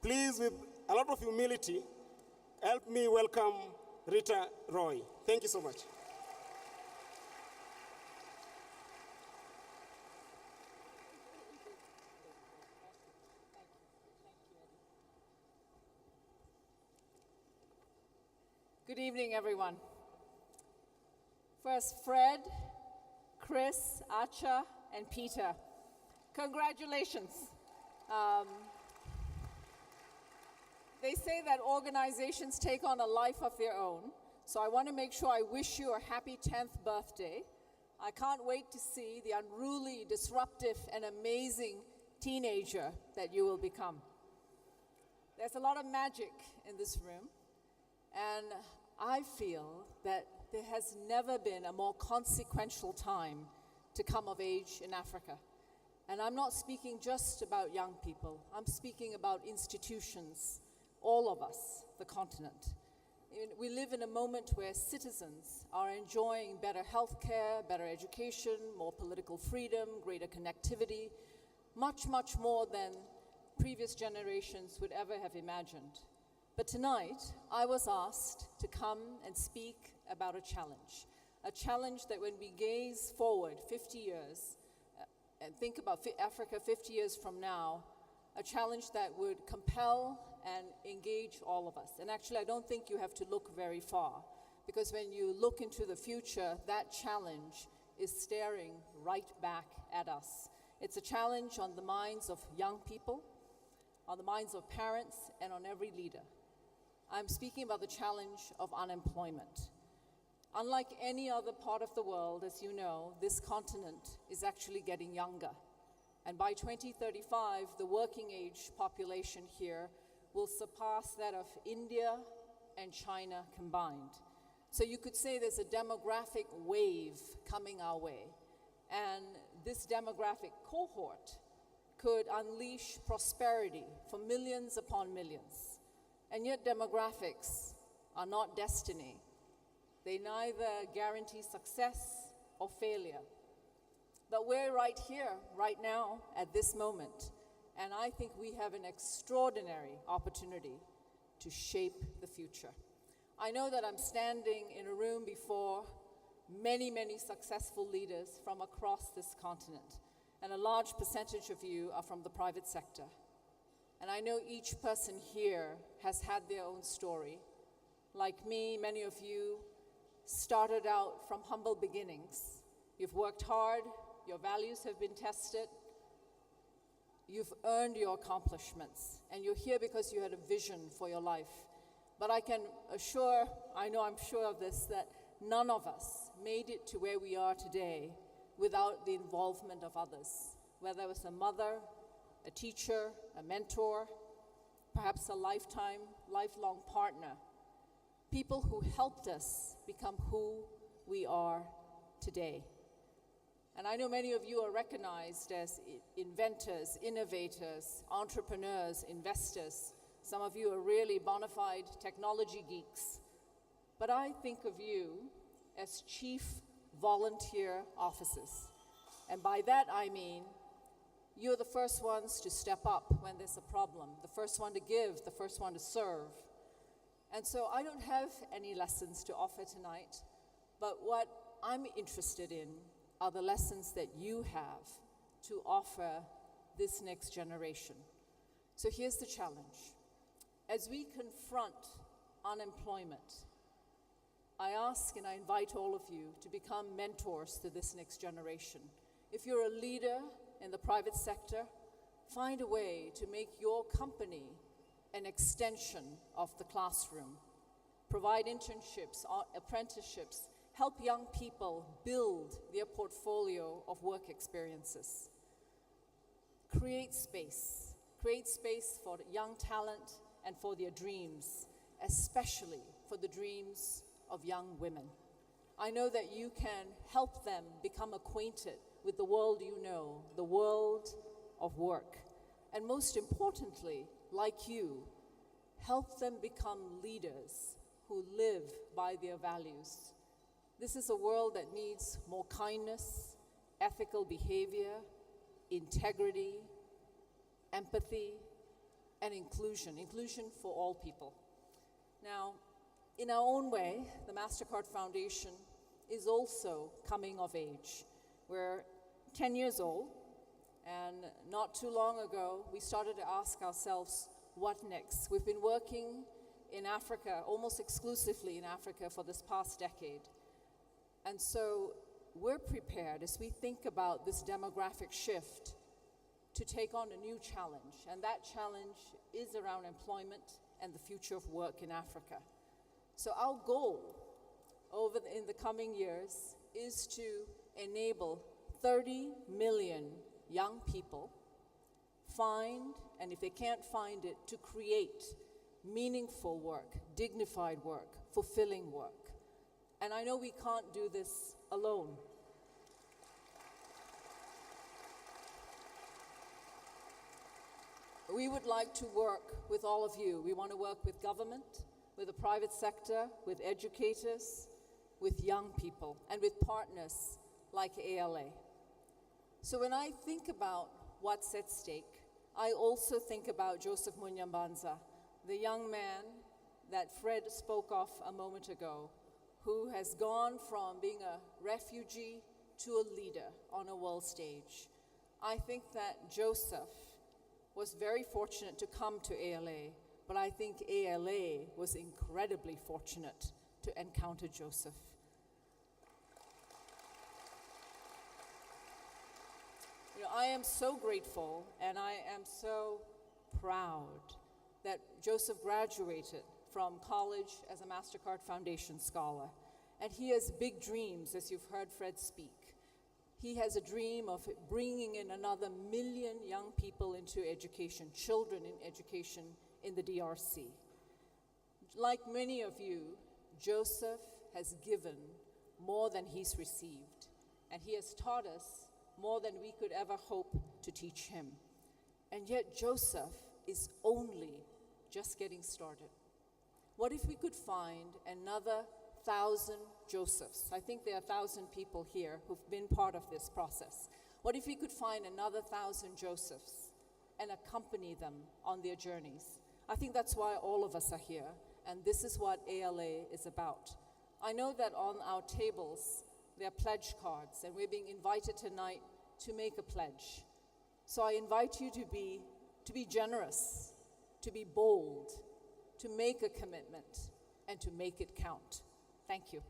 Please, with a lot of humility, help me welcome Reeta Roy. Thank you so much. Good evening, everyone. First, Fred, Chris, Acha, and Peter. Congratulations. They say that organizations take on a life of their own, so I want to make sure I wish you a happy 10th birthday. I can't wait to see the unruly, disruptive, and amazing teenager that you will become. There's a lot of magic in this room, and I feel that there has never been a more consequential time to come of age in Africa. And I'm not speaking just about young people. I'm speaking about institutions, all of us, the continent. We live in a moment where citizens are enjoying better health care, better education, more political freedom, greater connectivity, much, much more than previous generations would ever have imagined. But tonight, I was asked to come and speak about a challenge that when we gaze forward 50 years, and think about Africa 50 years from now, a challenge that would compel and engage all of us. And actually, I don't think you have to look very far, because when you look into the future, that challenge is staring right back at us. It's a challenge on the minds of young people, on the minds of parents, and on every leader. I'm speaking about the challenge of unemployment. Unlike any other part of the world, as you know, this continent is actually getting younger. And by 2035, the working age population here will surpass that of India and China combined. So you could say there's a demographic wave coming our way. And this demographic cohort could unleash prosperity for millions upon millions. And yet demographics are not destiny. They neither guarantee success or failure. But we're right here, right now, at this moment. And I think we have an extraordinary opportunity to shape the future. I know that I'm standing in a room before many, many successful leaders from across this continent. And a large percentage of you are from the private sector. And I know each person here has had their own story. Like me, many of you started out from humble beginnings. You've worked hard, your values have been tested, you've earned your accomplishments, and you're here because you had a vision for your life. But I can assure, I'm sure of this, that none of us made it to where we are today without the involvement of others, whether it was a mother, a teacher, a mentor, perhaps a lifelong partner. People who helped us become who we are today. And I know many of you are recognized as inventors, innovators, entrepreneurs, investors. Some of you are really bona fide technology geeks. But I think of you as chief volunteer officers. And by that I mean, you're the first ones to step up when there's a problem, the first one to give, the first one to serve. And so I don't have any lessons to offer tonight, but what I'm interested in are the lessons that you have to offer this next generation. So here's the challenge. As we confront unemployment, I ask and I invite all of you to become mentors to this next generation. If you're a leader in the private sector, find a way to make your company an extension of the classroom. Provide internships, apprenticeships, help young people build their portfolio of work experiences. Create space for young talent and for their dreams, especially for the dreams of young women. I know that you can help them become acquainted with the world you know, the world of work. And most importantly, like you, help them become leaders who live by their values. This is a world that needs more kindness, ethical behavior, integrity, empathy, and inclusion for all people. Now, in our own way, the Mastercard Foundation is also coming of age. We're 10 years old, and not too long ago, we started to ask ourselves, what next? We've been working in Africa, almost exclusively in Africa, for this past decade. And so we're prepared, as we think about this demographic shift, to take on a new challenge. And that challenge is around employment and the future of work in Africa. So our goal in the coming years is to enable 30 million young people find, and if they can't find it, to create meaningful work, dignified work, fulfilling work. And I know we can't do this alone. We would like to work with all of you. We want to work with government, with the private sector, with educators, with young people, and with partners like ALA. So when I think about what's at stake, I also think about Joseph Munyambanza, the young man that Fred spoke of a moment ago, who has gone from being a refugee to a leader on a world stage. I think that Joseph was very fortunate to come to ALA, but I think ALA was incredibly fortunate to encounter Joseph. You know, I am so grateful and I am so proud that Joseph graduated from college as a Mastercard Foundation scholar. And he has big dreams, as you've heard Fred speak. He has a dream of bringing in another 1 million young people into education, children in education in the DRC. Like many of you, Joseph has given more than he's received, and he has taught us more than we could ever hope to teach him. And yet Joseph is only just getting started. What if we could find another 1,000 Josephs? I think there are 1,000 people here who've been part of this process. What if we could find another 1,000 Josephs and accompany them on their journeys? I think that's why all of us are here, and this is what ALA is about. I know that on our tables there are pledge cards, and we're being invited tonight to make a pledge. So I invite you to be generous, to be bold, to make a commitment, and to make it count. Thank you.